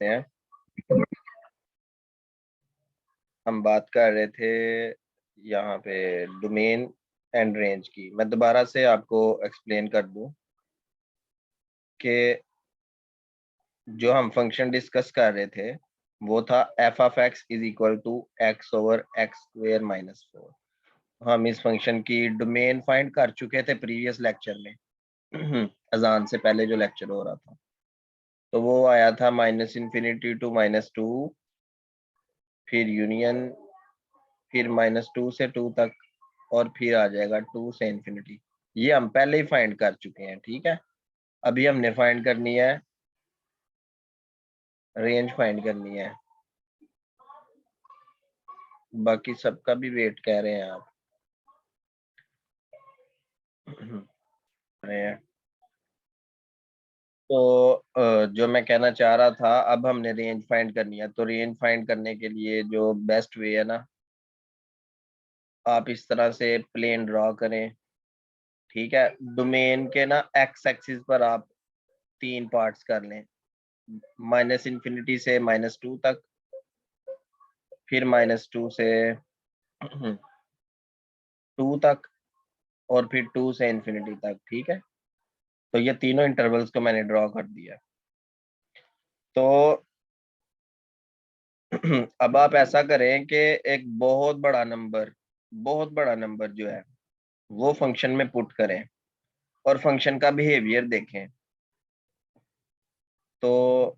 करते हैं। हम बात कर रहे थे यहाँ पे डोमेन एंड रेंज की। मैं दोबारा से आपको एक्सप्लेन कर दूं कि जो हम फंक्शन डिस्कस कर रहे थे वो था F of X is equal to X over X square minus 4। हम इस फंक्शन की डोमेन फाइंड कर चुके थे प्रीवियस लेक्चर में अजान से पहले जो लेक्चर हो रहा था, तो वो आया था माइनस इन्फिनिटी टू -2, फिर यूनियन, फिर -2 से 2 तक, और फिर आ जाएगा 2 से इन्फिनिटी। ये हम पहले ही फाइंड कर चुके हैं, ठीक है। अभी हमने फाइंड करनी है रेंज, फाइंड करनी है। बाकी सबका भी वेट कह रहे हैं आप रहे हैं। तो जो मैं कहना चाह रहा था, अब हमने रेंज फाइंड करनी है। तो रेंज फाइंड करने के लिए जो बेस्ट वे है ना, आप इस तरह से प्लेन ड्रॉ करें, ठीक है। डोमेन के ना एक्स एक्सिस पर आप 3 पार्ट्स कर लें, माइनस इन्फिनिटी से -2 तक, फिर -2 से 2 तक, और फिर 2 से इन्फिनिटी तक, ठीक है। तो ये तीनों इंटरवल्स को मैंने ड्रॉ कर दिया। तो अब आप ऐसा करें कि एक बहुत बड़ा नंबर जो है वो फंक्शन में पुट करें और फंक्शन का बिहेवियर देखें। तो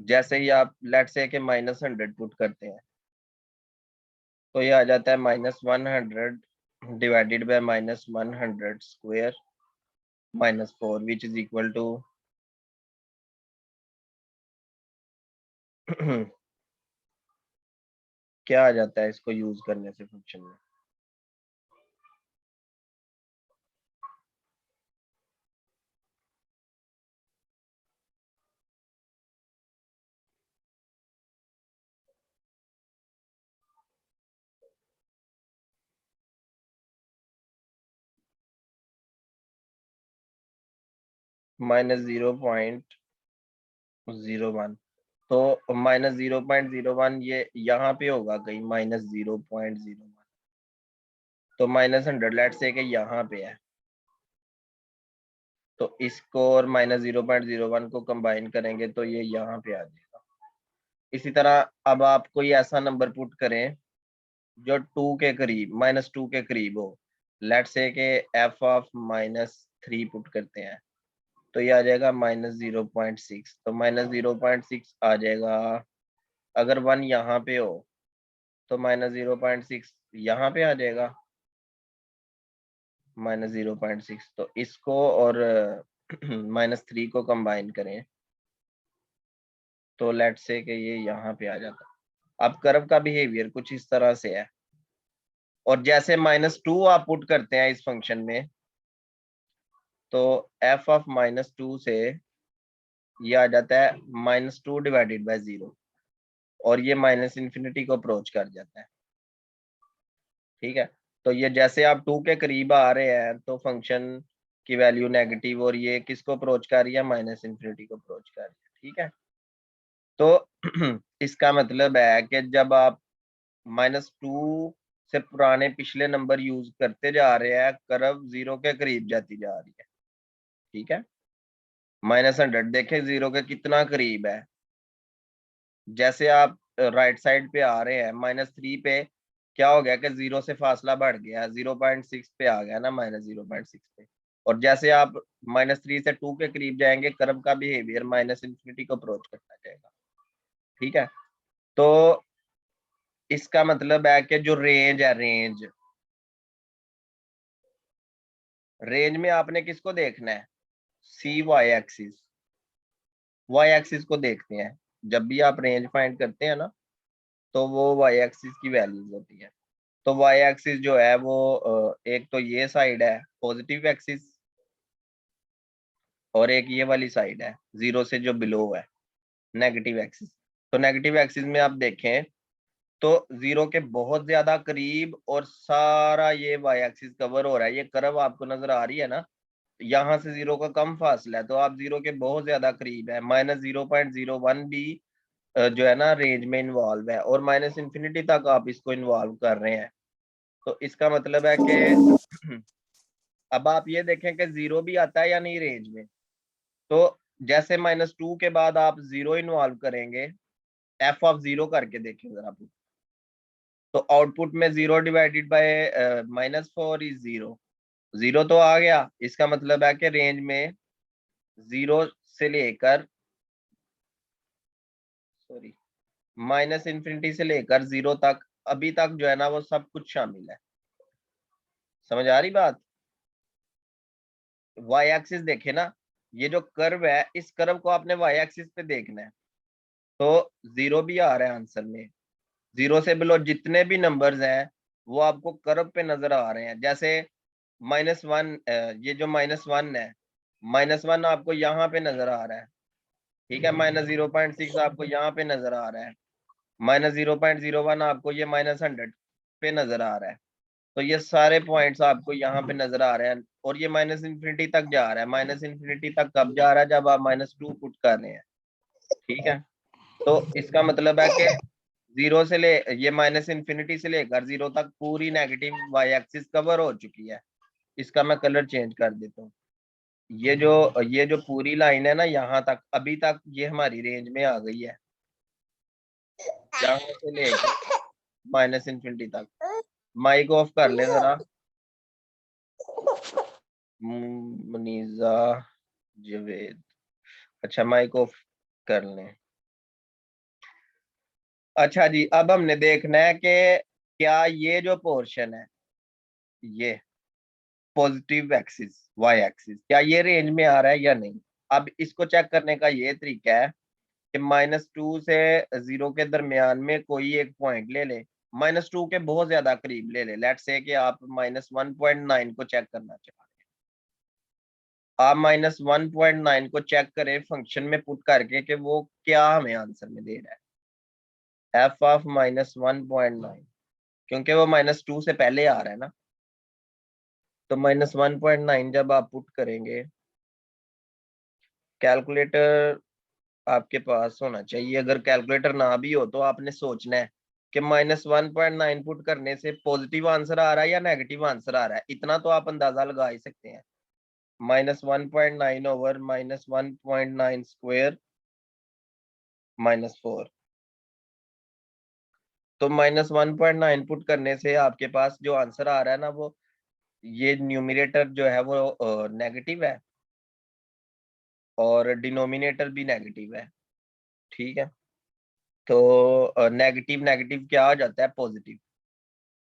जैसे ही आप लेट्स से के -100 पुट करते हैं, तो ये आ जाता है -100 divided by -100 square -4 which is equal to क्या आ जाता है इसको यूज करने से फंक्शन में? -0.01। तो -0.01 ये यहाँ पे होगा कहीं, -0.01। तो -100 लेट से कि यहाँ पे है, तो इसको और -0.01 को कंबाइन करेंगे तो ये यहाँ पे आ जाएगा। इसी तरह अब आप कोई ऐसा नंबर पुट करें जो 2 के करीब, -2 के करीब हो। लेट से के f ऑफ -3 पुट करते हैं, तो ये आ जाएगा -0.6। तो -0.6 आ जाएगा। अगर 1 यहाँ पे हो तो -0.6 यहाँ पे आ जाएगा, -0.6। तो इसको और -3 को कंबाइन करें तो लेट से कि ये यहाँ पे आ जाता। अब कर्व का बिहेवियर कुछ इस तरह से है, और जैसे -2 आप पुट करते हैं इस फंक्शन में, तो f ऑफ -2 से ये आ जाता है -2 डिवाइडेड बाय 0, और ये माइनस इन्फिनिटी को अप्रोच कर जाता है, ठीक है। तो ये जैसे आप 2 के करीब आ रहे हैं तो फंक्शन की वैल्यू नेगेटिव, और ये किसको अप्रोच कर रही है? माइनस इन्फिनिटी को अप्रोच कर रही है, ठीक है। तो इसका मतलब है कि जब आप -2 से पुराने पिछले नंबर यूज करते जा रहे हैं, कर्व 0 के करीब जाती जा रही है, ठीक है। -100 देखें 0 के कितना करीब है। जैसे आप राइट साइड पे आ रहे हैं -3 पे, क्या हो गया कि 0 से फासला बढ़ गया, 0.6 पे आ गया ना, -0.6 पे। और जैसे आप -3 से 2 के करीब जाएंगे, कर्व का बिहेवियर माइनस इन्फिनिटी को अप्रोच करता जाएगा, ठीक है। तो इसका मतलब है कि जो रेंज है, रेंज में आपने किसको देखना है? सी वाई एक्सिस, वाई एक्सिस को देखते हैं। जब भी आप रेंज फाइंड करते हैं ना, तो वो वाई एक्सिस की वैल्यूज होती है। तो वाई एक्सिस जो है वो एक तो ये साइड है पॉजिटिव एक्सिस, और एक ये वाली साइड है 0 से जो बिलो है नेगेटिव एक्सिस। तो नेगेटिव एक्सिस में आप देखें तो 0 के बहुत ज्यादा करीब और सारा ये वाई एक्सिस कवर हो रहा है। ये कर्व आपको नजर आ रही है ना, यहाँ से 0 का कम फासला है, तो आप 0 के बहुत ज्यादा करीब है। -0.01 भी जो है ना रेंज में इन्वॉल्व है, और -इन्फिनिटी तक आप इसको इन्वॉल्व कर रहे हैं। तो इसका मतलब है कि अब आप ये देखें कि 0 भी आता है या नहीं रेंज में। तो जैसे -2 के बाद आप 0 इन्वॉल्व करेंगे, f(0) करके देखें जरा। तो आउटपुट में 0 डिवाइडेड बाय -4 इज 0। 0 तो आ गया, इसका मतलब है कि रेंज में 0 से लेकर, सॉरी, -इन्फिनिटी से लेकर 0 तक अभी तक जो है ना वो सब कुछ शामिल है। समझ आ रही बात? वाई एक्सिस देखे ना, ये जो कर्व है, इस कर्व को आपने वाई एक्सिस पे देखना है। तो 0 भी आ रहा है आंसर में। 0 से बिलो जितने भी नंबर्स हैं वो आपको कर्व पे नजर आ रहे हैं। जैसे -1, ये जो -1 है, -1 आपको यहाँ पे नजर आ रहा है, ठीक है। -0.6 आपको यहाँ पे नजर आ रहा है। -0.01 आपको ये -100 पे नजर आ रहा है। तो ये सारे पॉइंट्स आपको यहाँ पे नजर आ रहे हैं, और ये -इन्फिनिटी तक जा रहा है। -इन्फिनिटी तक कब जा रहा है? जब आप -2 पुट कर रहे हैं, ठीक है। तो इसका मतलब है कि 0 से ले, ये -इन्फिनिटी से लेकर 0 तक पूरी नेगेटिव वाई एक्सिस कवर हो चुकी है। इसका मैं कलर चेंज कर देता हूँ। ये जो पूरी लाइन है ना, यहाँ तक अभी तक ये हमारी रेंज में आ गई है, यहाँ से लेकर -इन्फिनिटी तक। माइक ऑफ कर ले जरा, मुनीजा जवेद। अच्छा, माइक ऑफ कर लें। अच्छा जी, अब हमने देखना है कि क्या ये जो पोर्शन है, ये पॉजिटिव एक्सिस वाई एक्सिस, क्या ये रेंज में आ रहा है या नहीं। अब इसको चेक करने का ये तरीका है कि -2 से 0 के दरमियान में कोई एक पॉइंट ले ले, -2 के बहुत ज्यादा करीब ले ले। लेट्स से कि आप -1.9 को चेक करना चाह रहे हैं। आप -1.9 को चेक करें फंक्शन में पुट करके कि वो क्या हमें आंसर में दे रहा है। f(-1.9), क्योंकि वो -2 से पहले आ रहा है ना। तो -1.9 जब आप पुट करेंगे, कैलकुलेटर आपके पास होना चाहिए। अगर कैलकुलेटर ना भी हो तो आपने सोचना है कि -1.9 पुट करने से पॉजिटिव आंसर आ रहा है या नेगेटिव आंसर आ रहा है। इतना तो आप अंदाजा लगा ही सकते हैं। -1.9 ओवर -1.9 स्क्वायर -4। तो -1.9 पुट करने से आपके पास जो आंसर आ रहा है ना, वो ये न्यूमिनेटर जो है वो नेगेटिव है, और डिनोमिनेटर भी नेगेटिव है, ठीक है। तो नेगेटिव नेगेटिव क्या हो जाता है? पॉजिटिव।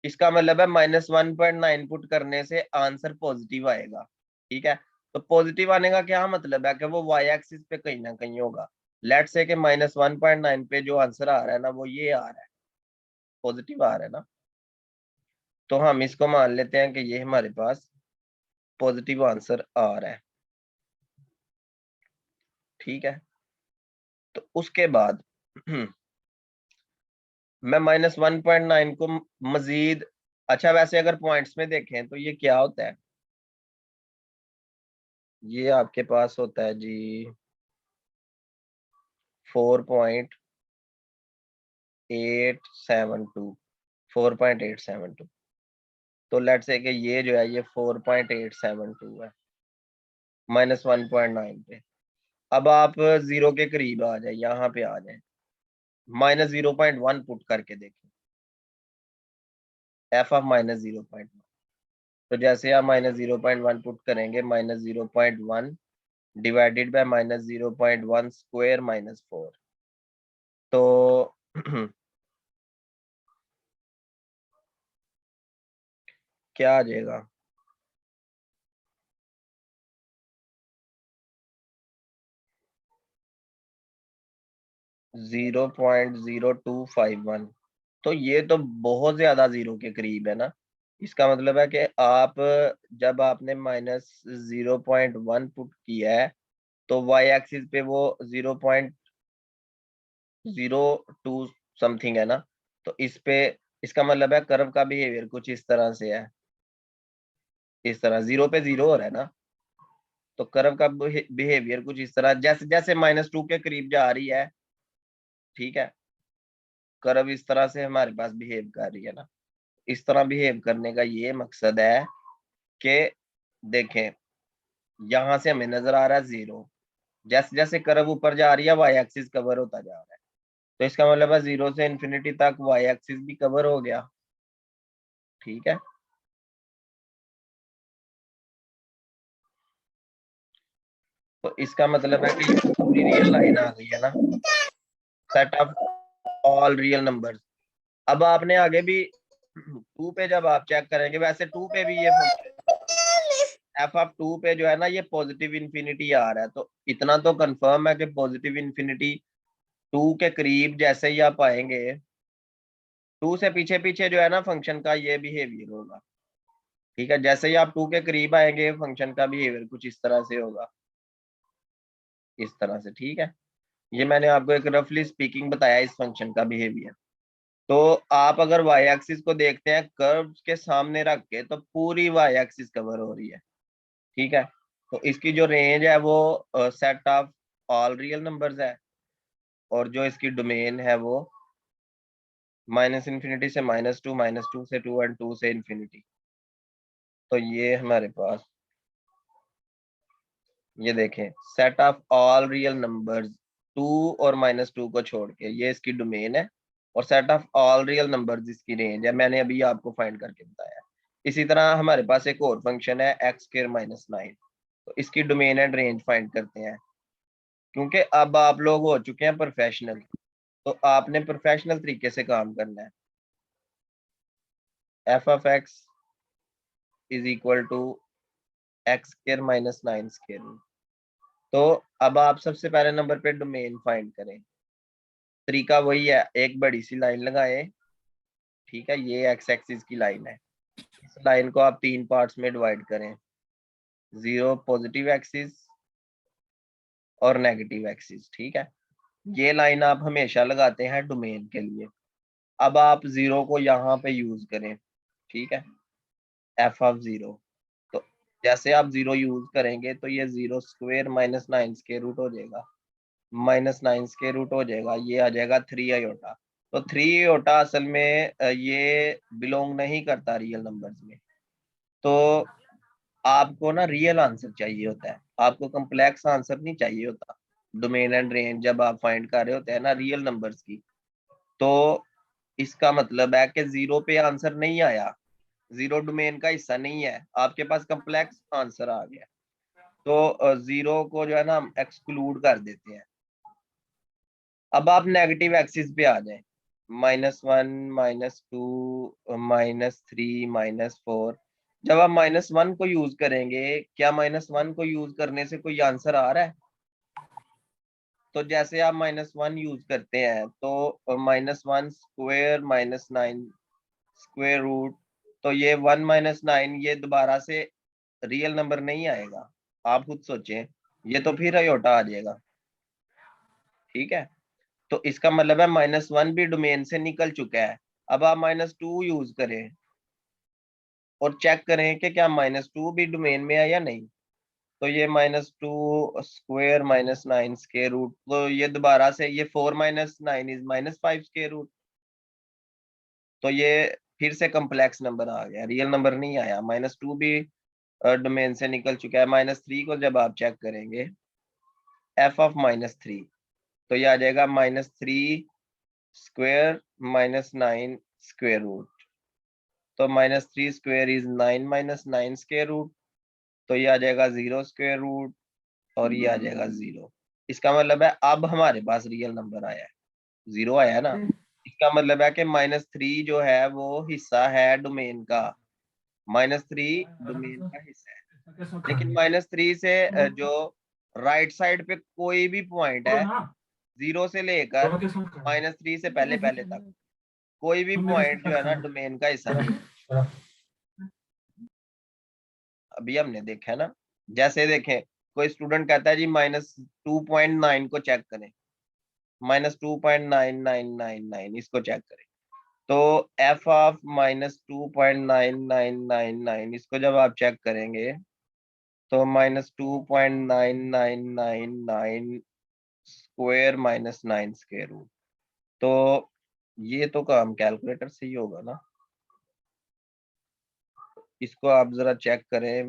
इसका मतलब है -1.9 पुट करने से आंसर पॉजिटिव आएगा, ठीक है। तो पॉजिटिव आने का क्या मतलब है कि वो वाई एक्सिस पे कहीं ना कहीं होगा। लेट्स से कि -1.9 पे जो आंसर आ रहा है ना, वो ये आ रहा है, पॉजिटिव आ रहा है ना। तो हम इसको मान लेते हैं कि ये हमारे पास पॉजिटिव आंसर आ रहा है, ठीक है। तो उसके बाद मैं -1.9 को मजीद, अच्छा वैसे अगर पॉइंट्स में देखें तो ये क्या होता है, ये आपके पास होता है जी 4.872, 4.872। तो लेट्स से कि ये जो है ये 4.872 है -1.9 पे। अब आप 0 के करीब आ जाए, यहाँ पे आ जाए, -0.1 पुट करके देखें, f(-0.1). तो जैसे आप -0.1 पुट करेंगे, -0.1 डिवाइडेड बाय -0.1 स्क्वायर -4, तो क्या आ जाएगा? 0.0251। तो ये तो बहुत ज्यादा 0 के करीब है ना। इसका मतलब है कि आप, जब आपने -0.1 पुट किया है, तो वाई एक्सिस पे वो 0.02 समथिंग है ना। तो इस पे, इसका मतलब है कर्व का बिहेवियर कुछ इस तरह से है, इस तरह 0 पे 0 हो रहा है ना। तो कर्व का बिहेवियर कुछ इस तरह, जैसे जैसे -2 के करीब जा रही है, ठीक है, कर्व इस तरह से हमारे पास बिहेव कर रही है ना। इस तरह बिहेव करने का ये मकसद है कि देखें, यहां से हमें नजर आ रहा है 0, जैसे जैसे कर्व ऊपर जा रही है वाई एक्सिस कवर होता जा रहा है, तो इसका मतलब है 0 से इन्फिनिटी तक वाई एक्सिस भी कवर हो गया, ठीक है। तो इसका मतलब है कि ये पूरी रियल लाइन आ गई है ना, set of all real numbers. अब आपने आगे भी 2 पे जब आप चेक करेंगे, वैसे 2 पे भी ये फंक्शन f(2) पे जो है ना, ये पॉजिटिव इन्फिनिटी आ रहा है, तो इतना तो कंफर्म है कि पॉजिटिव इन्फिनिटी 2 के करीब जैसे ही आप आएंगे, 2 से पीछे पीछे जो है ना फंक्शन का ये बिहेवियर होगा, ठीक है। जैसे ही आप 2 के करीब आएंगे फंक्शन का बिहेवियर कुछ इस तरह से होगा, इस तरह से, ठीक है। ये मैंने आपको एक रफली स्पीकिंग बताया इस फंक्शन का बिहेवियर। तो आप अगर वाई एक्सिस को देखते हैं कर्व के सामने रख के, तो पूरी वाई एक्सिस कवर हो रही है, ठीक है। तो इसकी जो रेंज है वो set of all real numbers है, और जो इसकी डोमेन है वो -∞ से -2, -2 से 2 एंड 2 से इन्फिनिटी। तो ये हमारे पास, ये देखें, set of all real numbers 2 और -2 को छोड़ के, ये इसकी डोमेन है, और set of all real numbers इसकी रेंज है, मैंने अभी आपको फाइंड करके बताया। इसी तरह हमारे पास एक और फंक्शन है x²-9, तो इसकी डोमेन एंड रेंज फाइंड करते हैं। क्योंकि अब आप लोग हो चुके हैं प्रोफेशनल, तो आपने प्रोफेशनल तरीके से काम करना है। f(x) is equal to x²-9²। तो अब आप सबसे पहले नंबर पे डोमेन फाइंड करें। तरीका वही है, एक बड़ी सी लाइन लगाएं, ठीक है, ये एक्स एक्सिस की लाइन है। इस लाइन को आप 3 पार्ट्स में डिवाइड करें, 0 पॉजिटिव एक्सिस और नेगेटिव एक्सिस, ठीक है। ये लाइन आप हमेशा लगाते हैं डोमेन के लिए। अब आप 0 को यहाँ पे यूज करें, ठीक है, f(0). तो जैसे आप 0 यूज करेंगे तो ये 0² - 9 हो जाएगा, -9 हो जाएगा, ये आ जाएगा 3 आयोटा। तो 3 आयोटा असल में ये बिलोंग नहीं करता रियल नंबर्स में। तो आपको ना रियल आंसर चाहिए होता है, आपको कम्प्लेक्स आंसर नहीं चाहिए होता। डोमेन एंड रेंज जब आप फाइंड कर रहे होते हैं ना रियल नंबर्स की, तो इसका मतलब है कि 0 पे आंसर नहीं आया, 0 डोमेन का हिस्सा नहीं है, आपके पास कम्प्लेक्स आंसर आ गया, तो 0 को जो है ना हम एक्सक्लूड कर देते हैं। अब आप नेगेटिव एक्सिस पे आ जाए, -1, -2, -3, -4। जब आप -1 को यूज करेंगे, क्या -1 को यूज करने से कोई आंसर आ रहा है? तो जैसे आप -1 यूज करते हैं तो -1² -9 तो ये 1 - 9 ये दोबारा से रियल नंबर नहीं आएगा, आप खुद सोचें, ये तो फिर अयोटा आ जाएगा, ठीक है। तो इसका मतलब है -1 भी डोमेन से निकल चुका है। अब आप -2 यूज करें और चेक करें कि क्या -2 भी डोमेन में है या नहीं। तो ये -2² -9 तो ये दोबारा से ये 4 - 9 इज -5 तो ये फिर से कम्प्लेक्स नंबर आ गया, रियल नंबर नहीं आया। -2 भी डोमेन से निकल चुका है। -3 को जब आप चेक करेंगे, f(-3), तो ये आ जाएगा -3² -9 तो -3² इज 9 - 9 तो ये आ जाएगा 0² और ये आ जाएगा 0। इसका मतलब है अब हमारे पास रियल नंबर आया है, 0 आया है ना। इसका मतलब है कि -3 जो है वो हिस्सा है डोमेन का, -3 डोमेन का हिस्सा है। लेकिन -3 से जो राइट साइड पे कोई भी पॉइंट है, 0 से लेकर -3 से पहले पहले तक कोई भी पॉइंट जो है ना डोमेन का हिस्सा नहीं। अभी हमने देखा है ना, जैसे देखें, कोई स्टूडेंट कहता है जी -2.9 को चेक करें, -2.9999 इसको चेक करें। तो f(-2.9999) इसको जब आप चेक करेंगे, तो 2.9999 इसको जब आप चेक करेंगे तो -2.9999 स्क्वायर माइनस 9 स्क्वायर रूट। तो ये तो काम कैलकुलेटर से ही होगा ना। इसको आप जरा चेक करें,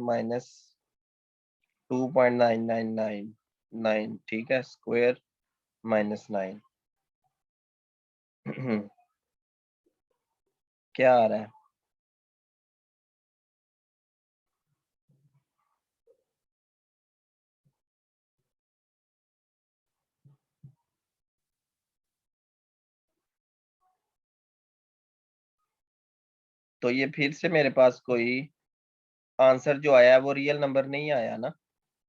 -2.9999, ठीक है, स्क्वायर माइनस 9 क्या आ रहा है? तो ये फिर से मेरे पास कोई आंसर जो आया है वो रियल नंबर नहीं आया ना,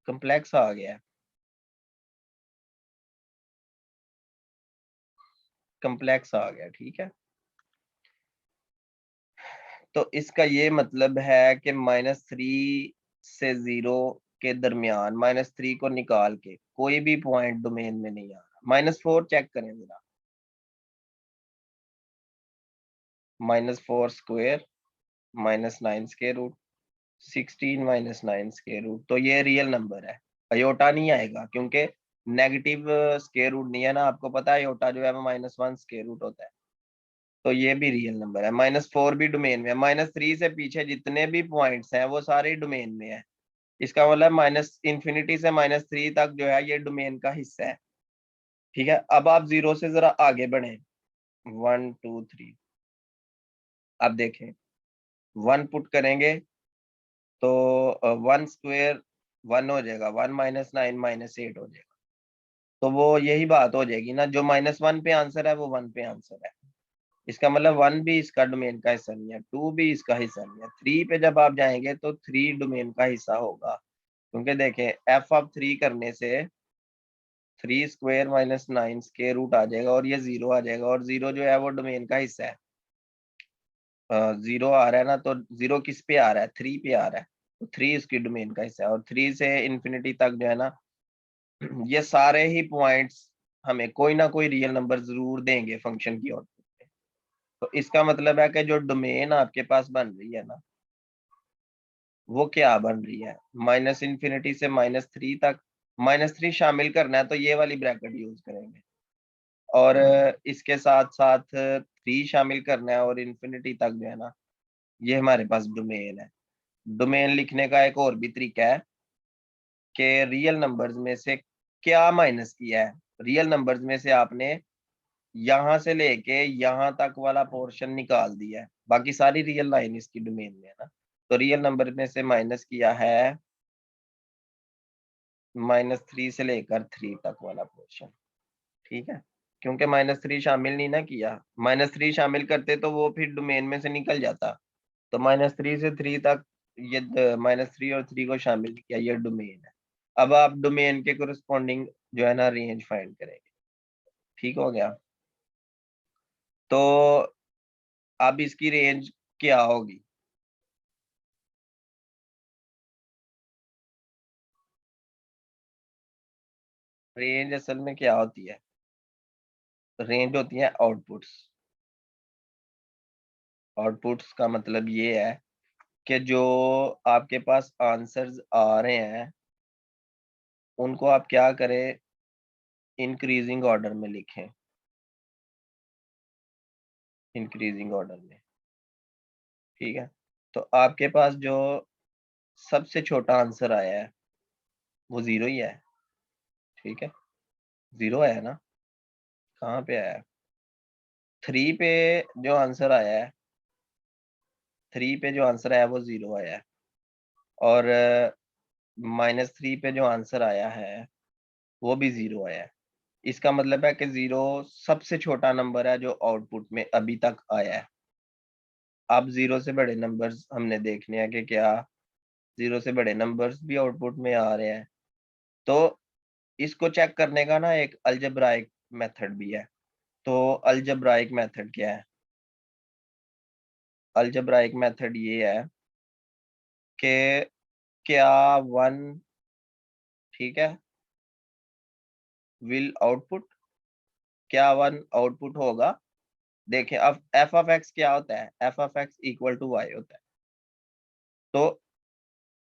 कम्प्लेक्स आ गया है, कम्प्लेक्स आ गया, ठीक है। तो इसका ये मतलब है कि -3 से 0 के दरमियान, -3 को निकाल के कोई भी पॉइंट डोमेन में नहीं आ रहा। -4 चेक करें जरा, -4 square -9 square root, 16 -9 square root. तो ये रियल नंबर है, अयोटा नहीं आएगा, क्योंकि नेगेटिव स्क्वायर रूट नहीं है ना। आपको पता है अयोटा जो है वो -1 स्क्वायर रूट होता है। तो ये भी रियल नंबर है। -4 भी डोमेन में है। -3 से पीछे जितने भी पॉइंट्स हैं वो सारे डोमेन में है। इसका मतलब -∞ से -3 तक जो है ये डोमेन का हिस्सा है, ठीक है। अब आप 0 से जरा आगे बढ़े, 1 2 3। अब देखें, 1 पुट करेंगे तो 1 स्क्वायर 1 हो जाएगा, 1 -9 -8 हो जाएगा। तो वो यही बात हो जाएगी ना, जो -1 पे आंसर है वो 1 पे आंसर है। इसका मतलब 1 भी इसका डोमेन का हिस्सा नहीं है, 2 भी इसका हिस्सा नहीं है। 3 पे जब आप जाएंगे तो 3 डोमेन का हिस्सा होगा, क्योंकि देखें f(3) करने से 3 स्क्वायर -9 स्क्वायर रूट आ जाएगा और ये 0 आ जाएगा, और 0 जो है वो डोमेन का हिस्सा है। 0 आ रहा है ना, तो 0 किस पे आ रहा है? 3 पे आ रहा है, तो 3 इसकी डोमेन का हिस्सा है। और 3 से इन्फिनिटी तक जो है ना, ये सारे ही पॉइंट्स हमें कोई ना कोई रियल नंबर जरूर देंगे फंक्शन की आउटपुट में। तो इसका मतलब है कि जो डोमेन आपके पास बन रही है ना, वो क्या बन रही है, -∞ से -3 तक। -3 शामिल करना है तो ये वाली ब्रैकेट यूज करेंगे, और इसके साथ साथ 3 शामिल करना है, और इन्फिनिटी तक जो है ना, ये हमारे पास डोमेन है। डोमेन लिखने का एक और भी तरीका है कि रियल नंबर्स में से क्या माइनस किया है। रियल नंबर्स में से आपने यहाँ से लेके यहाँ तक वाला पोर्शन निकाल दिया है, बाकी सारी रियल लाइन इसकी डोमेन में है ना। तो रियल नंबर में से माइनस किया है -3 से लेकर 3 तक वाला पोर्शन, ठीक है। क्योंकि -3 शामिल नहीं ना किया, -3 शामिल करते तो वो फिर डोमेन में से निकल जाता। तो -3 से 3 तक ये -3 और 3 को शामिल किया, ये डोमेन है। अब आप डोमेन के कोरिस्पोंडिंग जो है ना रेंज फाइंड करेंगे, ठीक हो गया। तो अब इसकी रेंज क्या होगी? रेंज असल में क्या होती है? रेंज होती है आउटपुट्स। आउटपुट्स का मतलब ये है कि जो आपके पास आंसर्स आ रहे हैं उनको आप क्या करें, इंक्रीजिंग ऑर्डर में लिखें, इंक्रीजिंग ऑर्डर में, ठीक है। तो आपके पास जो सबसे छोटा आंसर आया है वो 0 ही है, ठीक है। 0 आया ना, कहाँ पे आया? 3 पे जो आंसर आया है, 3 पे जो आंसर आया वो 0 आया है, और -3 पे जो आंसर आया है वो भी 0 आया है। इसका मतलब है कि 0 सबसे छोटा नंबर है जो आउटपुट में अभी तक आया है। अब 0 से बड़े नंबर्स हमने देखने हैं कि क्या 0 से बड़े नंबर्स भी आउटपुट में आ रहे हैं। तो इसको चेक करने का ना एक अलजेब्राइक मेथड भी है। तो अलजेब्राइक मेथड क्या है? अलजेब्राइक मेथड ये है कि क्या 1, ठीक है, विल आउटपुट, क्या 1 आउटपुट होगा? देखें, अब f(x) क्या होता है? f(x) = y होता है। तो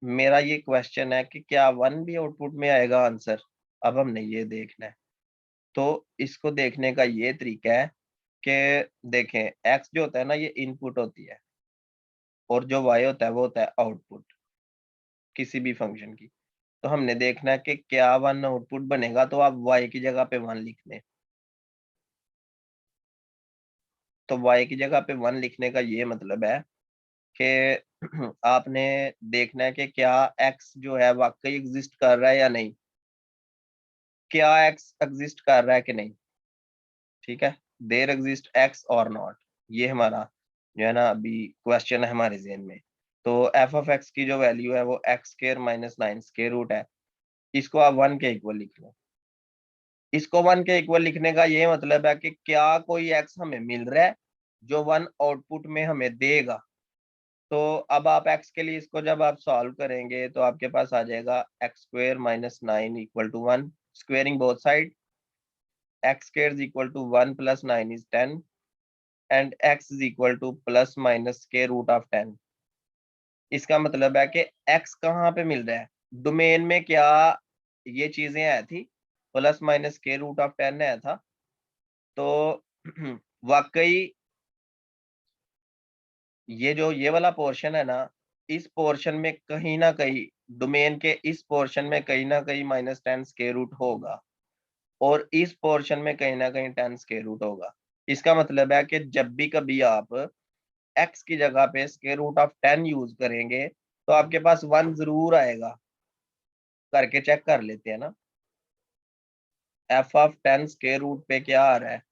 मेरा ये क्वेश्चन है कि क्या 1 भी आउटपुट में आएगा आंसर। अब हमने ये देखना है। तो इसको देखने का ये तरीका है कि देखें, एक्स जो होता है ना, ये इनपुट होती है, और जो वाई होता है वो होता है आउटपुट किसी भी फंक्शन की। तो हमने देखना है कि क्या 1 आउटपुट बनेगा, तो आप वाई की जगह पे 1 लिख लें। तो वाई की जगह पे 1 लिखने का ये मतलब है कि आपने देखना है कि क्या एक्स जो है वाकई एग्जिस्ट कर रहा है या नहीं, क्या एक्स एग्जिस्ट कर रहा है कि नहीं। ठीक है, देर एग्जिस्ट एक्स और नॉट, ये हमारा जो है ना अभी क्वेश्चन है हमारे ज़हन में। तो एफ ऑफ एक्स की जो वैल्यू है वो X square minus 9 square root है। इसको आप 1 के इक्वल लिख लो। इसको 1 के इक्वल लिखने का ये मतलब है कि क्या कोई एक्स हमें मिल रहा है जो 1 आउटपुट में हमें देगा। तो अब आप एक्स के लिए इसको जब आप सॉल्व करेंगे तो आपके पास आ जाएगा X square minus 9 equal to 1, squaring both side, X square is equal to 1 plus 9 is 10 and x is equal to plus minus square root of 10। इसका मतलब है कि x कहाँ पे मिल रहा है, डोमेन में क्या ये चीजें आई थी, plus minus square root of 10 आया था। तो वाकई ये वाला पोर्शन है ना, इस पोर्शन में कहीं ना कहीं, डोमेन के इस पोर्शन में कहीं ना कहीं माइनस 10 स्क्वायर रूट होगा, और इस पोर्शन में कहीं ना कहीं 10 स्क्वायर रूट होगा। इसका मतलब है कि जब भी कभी आप एक्स की जगह पे स्क्वायर रूट ऑफ 10 यूज करेंगे तो आपके पास 1 जरूर आएगा। करके चेक कर लेते हैं ना, एफ ऑफ 10 स्क्वायर रूट पे क्या आ रहा है,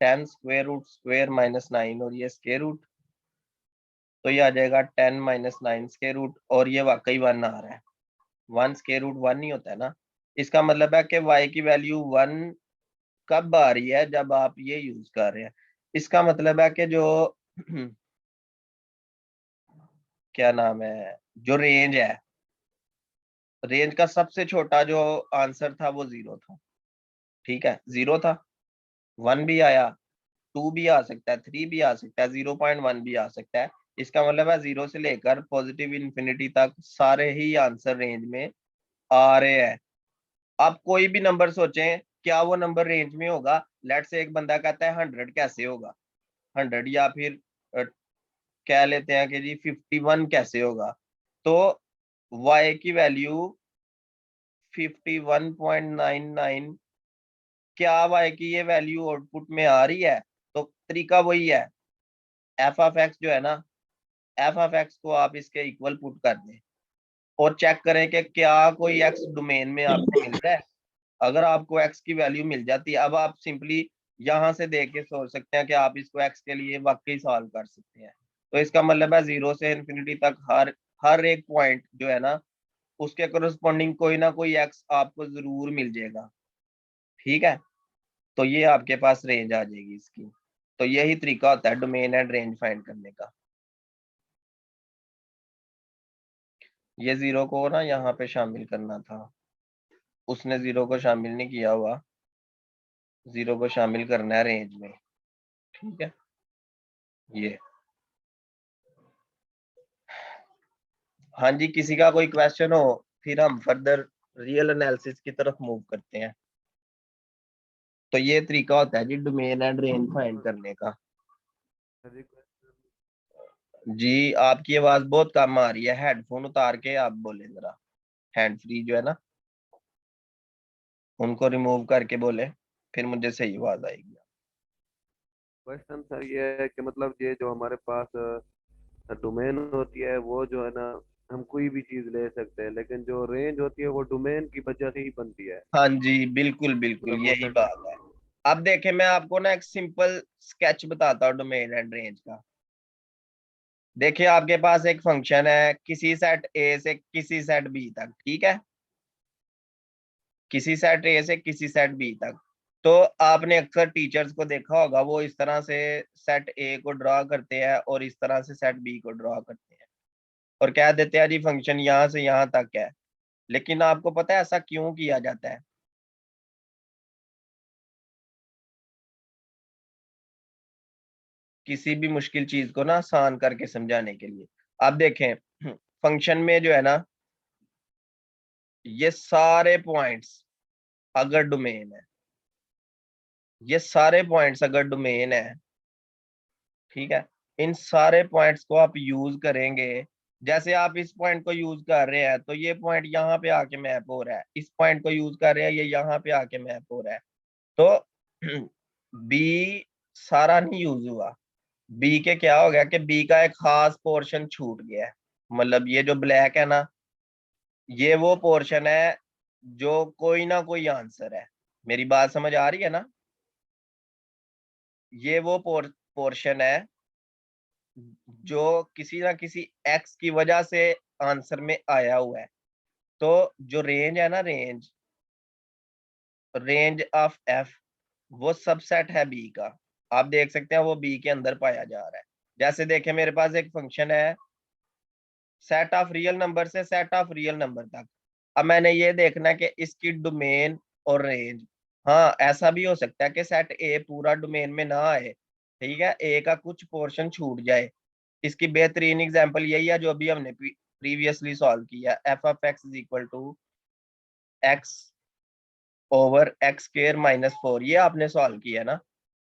10 स्क्वायर रूट स्क्वायर माइनस 9, और ये स्क्वायर रूट, तो ये आ जाएगा 10 माइनस 9 स्क्वायर रूट, और ये वाकई 1 आ रहा है। 1 स्क्वायर रूट 1 नहीं होता है ना। इसका मतलब है कि y की वैल्यू 1 कब आ रही है, जब आप ये यूज कर रहे हैं। इसका मतलब है कि जो क्या नाम है, जो रेंज है, रेंज का सबसे छोटा जो आंसर था वो 0 था। ठीक है, 0 था, 1 भी आया, 2 भी आ सकता है, 3 भी आ सकता है, 0.1 भी आ सकता है। इसका मतलब है 0 से लेकर पॉजिटिव इन्फिनिटी तक सारे ही आंसर रेंज में आ रहे हैं। आप कोई भी नंबर सोचें, क्या वो नंबर रेंज में होगा। लेट से एक बंदा कहता है 100 कैसे होगा, 100, या फिर कह लेते हैं कि जी 51 कैसे होगा। तो y की वैल्यू 51.99, क्या y की ये वैल्यू आउटपुट में आ रही है। तो तरीका वही है, एफ ऑफ एक्स जो है ना, एफ ऑफ एक्स को आप इसके इक्वल पुट कर दें और चेक करें कि क्या कोई एक्स डोमेन में आपको मिल रहा है। अगर आपको एक्स की वैल्यू मिल जाती है, अब आप सिंपली यहाँ से देख के सोच सकते हैं कि आप इसको एक्स के लिए वाकई सॉल्व कर सकते हैं। तो इसका मतलब है 0 से इन्फिनिटी तक हर हर एक पॉइंट जो है ना, उसके कोरस्पॉन्डिंग कोई ना कोई एक्स आपको जरूर मिल जाएगा। ठीक है, तो ये आपके पास रेंज आ जाएगी इसकी। तो यही तरीका होता है डोमेन एंड रेंज फाइंड करने का। ये 0 को ना यहाँ पे शामिल करना था, उसने 0 को शामिल नहीं किया हुआ, 0 को शामिल करना है रेंज में। ठीक है, ये। हाँ जी, किसी का कोई क्वेश्चन हो फिर हम फर्दर रियल एनालिसिस की तरफ मूव करते हैं। तो ये तरीका होता है जी डोमेन एंड रेंज फाइंड करने का। जी, आपकी आवाज बहुत कम आ रही है, हेडफोन उतार के आप बोले जरा, हैंड फ्री जो है ना उनको रिमूव करके बोले, फिर मुझे सही आवाज आएगी। क्वेश्चन सर ये है कि मतलब ये जो हमारे पास डोमेन होती है वो जो है ना, हम कोई भी चीज ले सकते हैं, लेकिन जो रेंज होती है वो डोमेन की वजह से ही बनती है। हाँ जी, बिल्कुल बिल्कुल मतलब वो यही सेंटर। बात है। अब देखें, मैं आपको ना एक सिंपल स्केच बताता हूँ डोमेन एंड रेंज का। देखिए, आपके पास एक फंक्शन है किसी सेट ए से किसी सेट बी तक। ठीक है, किसी सेट ए से किसी सेट बी तक। तो आपने अक्सर टीचर्स को देखा होगा, वो इस तरह से सेट ए को ड्रॉ करते हैं और इस तरह से सेट बी को ड्रॉ करते हैं, और कह देते हैं जी फंक्शन यहाँ से यहाँ तक है। लेकिन आपको पता है ऐसा क्यों किया जाता है? किसी भी मुश्किल चीज को ना आसान करके समझाने के लिए। आप देखें, फंक्शन में जो है ना, ये सारे पॉइंट्स अगर डोमेन है, ये सारे पॉइंट्स अगर डोमेन है, ठीक है, इन सारे पॉइंट्स को आप यूज करेंगे। जैसे आप इस पॉइंट को यूज कर रहे हैं तो ये पॉइंट यहाँ पे आके मैप हो रहा है, इस पॉइंट को यूज कर रहे हैं, ये यहाँ पे आके मैप हो रहा है। तो बी सारा नहीं यूज हुआ, बी के क्या हो गया कि बी का एक खास पोर्शन छूट गया है। मतलब ये जो ब्लैक है ना, ये वो पोर्शन है जो कोई ना कोई आंसर है। मेरी बात समझ आ रही है ना? ये वो पोर्शन है जो किसी ना किसी एक्स की वजह से आंसर में आया हुआ है। तो जो रेंज है ना, रेंज ऑफ एफ, वो सबसेट है बी का। आप देख सकते हैं वो बी के अंदर पाया जा रहा है। जैसे देखें, मेरे पास एक फंक्शन है सेट ऑफ रियल नंबर से सेट ऑफ रियल नंबर तक। अब मैंने ये देखना है कि इसकी डोमेन और रेंज। हाँ, ऐसा भी हो सकता है कि सेट ए पूरा डोमेन में ना आए, ठीक है, ए का कुछ पोर्शन छूट जाए। इसकी बेहतरीन एग्जांपल यही है जो अभी हमने प्रीवियसली सॉल्व किया, F of X is equal to X over X square minus 4। ये आपने सॉल्व किया ना,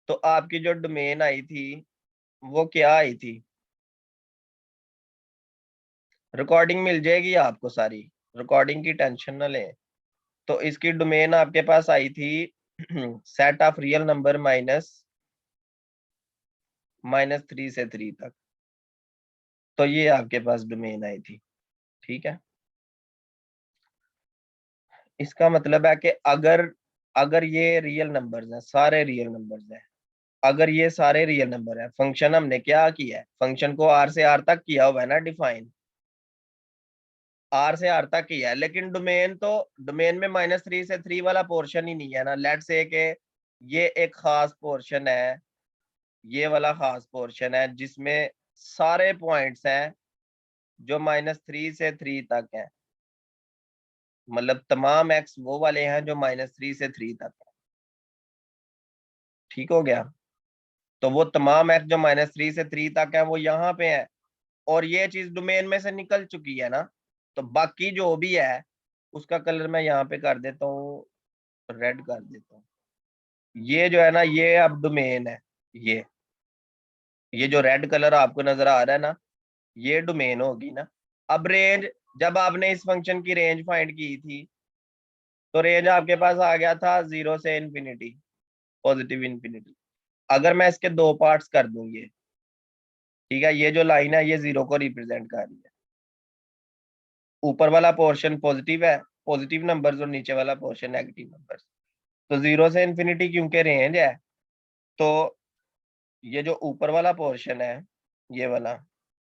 तो आपकी जो डोमेन आई थी वो क्या आई थी? रिकॉर्डिंग मिल जाएगी आपको सारी, रिकॉर्डिंग की टेंशन ना लें। तो इसकी डोमेन आपके पास आई थी set of real number minus 3 से 3 तक। तो ये आपके पास डोमेन आई थी, ठीक है। इसका मतलब है कि अगर अगर ये रियल नंबर्स हैं, सारे रियल नंबर्स हैं, अगर ये सारे रियल नंबर है, फंक्शन हमने क्या किया है, फंक्शन को आर से आर तक किया हुआ है ना डिफाइन, आर से आर तक किया है, लेकिन डोमेन में -3 से 3 वाला पोर्शन ही नहीं है ना। लेट से के ये एक खास पोर्शन है, ये वाला खास पोर्शन है जिसमें सारे पॉइंट्स हैं जो -3 से 3 तक है। मतलब तमाम एक्स वो वाले हैं जो -3 से 3 तक है। ठीक हो गया? तो वो तमाम एक्स जो -3 से 3 तक है वो यहाँ पे है, और ये चीज डोमेन में से निकल चुकी है ना। तो बाकी जो भी है उसका कलर मैं यहाँ पे कर देता हूँ, रेड कर देता हूँ। ये जो है ना, ये अब डोमेन है। ये ये जो रेड कलर आपको नजर आ रहा है ना, ये डोमेन होगी ना। अब रेंज, जब आपने इस फंक्शन की रेंज फाइंड की थी तो रेंज आपके पास आ गया था 0 से इन्फिनिटी, पॉजिटिव इन्फिनिटी। अगर मैं इसके दो पार्ट्स कर दूं, ये ठीक है, ये जो लाइन है ये 0 को रिप्रेजेंट कर रही है। ऊपर वाला पोर्शन पॉजिटिव है, पॉजिटिव नंबर्स, और नीचे वाला पोर्शन नेगेटिव नंबर्स। तो 0 से इन्फिनिटी क्योंकि रेंज है, तो ये जो ऊपर वाला पोर्शन है, ये वाला,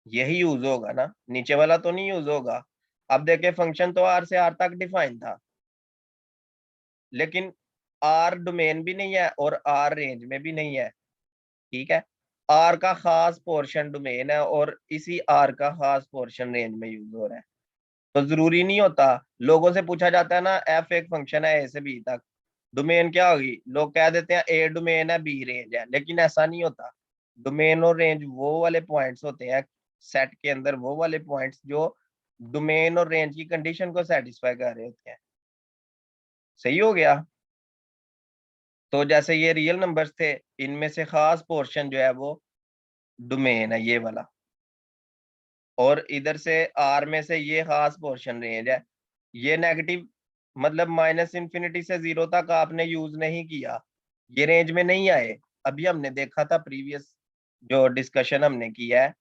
यही यूज होगा ना, नीचे वाला तो नहीं यूज होगा। अब देखिए, फंक्शन तो आर से आर तक डिफाइन था, लेकिन आर डोमेन भी नहीं है और आर रेंज में भी नहीं है, ठीक है। आर का खास पोर्शन डोमेन है और इसी आर का खास पोर्शन रेंज में यूज हो रहा है। तो जरूरी नहीं होता, लोगों से पूछा जाता है ना, एफ एक फंक्शन है ए से बी तक, डोमेन क्या होगी, लोग कह देते हैं ए डोमेन है बी रेंज है, लेकिन ऐसा नहीं होता। डोमेन और रेंज वो वाले पॉइंट्स होते हैं सेट के अंदर, वो वाले पॉइंट्स जो डोमेन और रेंज की कंडीशन को सेटिस्फाई कर रहे होते हैं। सही हो गया? तो जैसे ये रियल नंबर्स थे, इनमें से खास पोर्शन जो है वो डोमेन है, ये वाला, और इधर से आर में से ये खास पोर्शन रेंज है। ये नेगेटिव, मतलब -इन्फिनिटी से 0 तक आपने यूज नहीं किया, ये रेंज में नहीं आए। अभी हमने देखा था प्रीवियस जो डिस्कशन हमने किया है,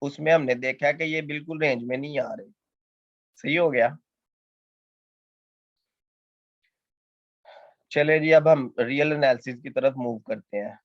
उसमें हमने देखा है कि ये बिल्कुल रेंज में नहीं आ रहे। सही हो गया? चले जी, अब हम रियल एनालिसिस की तरफ मूव करते हैं।